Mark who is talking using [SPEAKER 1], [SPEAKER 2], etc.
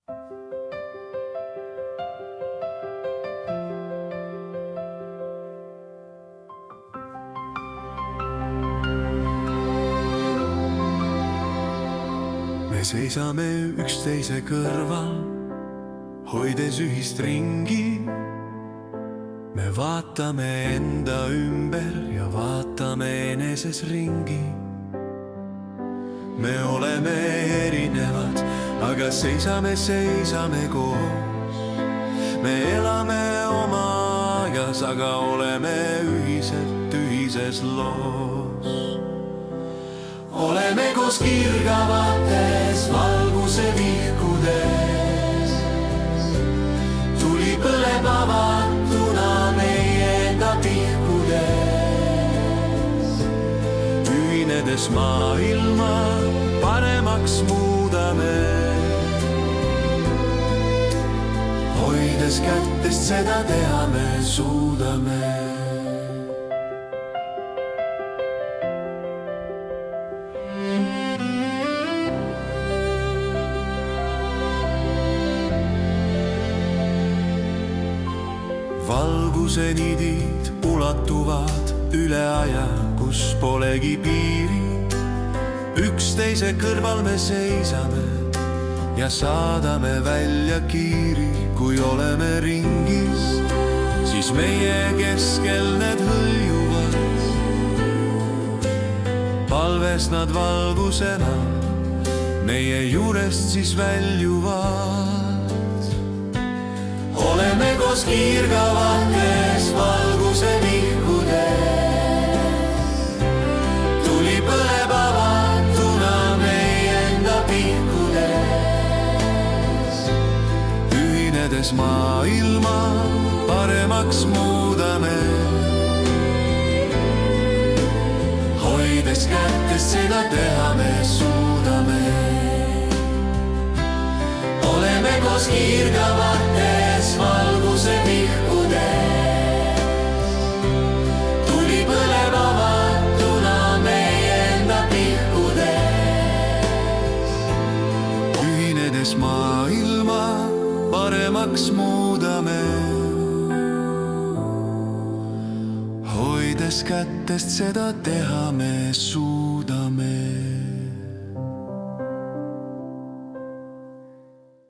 [SPEAKER 1] Me seisame üksteise kõrval, hoides ühist ringi. Me vaatame enda ümber ja vaatame eneses ringi. Me oleme erinevad, aga seisame koos. Me elame oma ajas, aga oleme ühises loos. Oleme koos kirgavates valguse vihkudes. Tuli põleb avatuna meie enda pihkudes. Ühinedes maailma paremaks muudame. Hoides kättest seda teha me suudame. Valguse nidid ulatuvad üle aja, kus polegi piiri. Üksteise kõrval me seisame ja saadame välja kiiri. Kui oleme ringis, siis meie keskel need hõljuvad. Palves nad valgusena meie juurest siis väljuvad. Oleme koos kiirgavates valguse vihkudes. Tuli põleb avatuna meie enda pihkudes. Ühinedes maailma paremaks muudame. Hoides kättest seda teha me suudame. Oleme koos kiirgavates valguse vihkudes. Tuli põleb avatuna meie enda pihkudes. Ühinedes maailma paremaks muudame. Hoides kättest seda teha me suudame.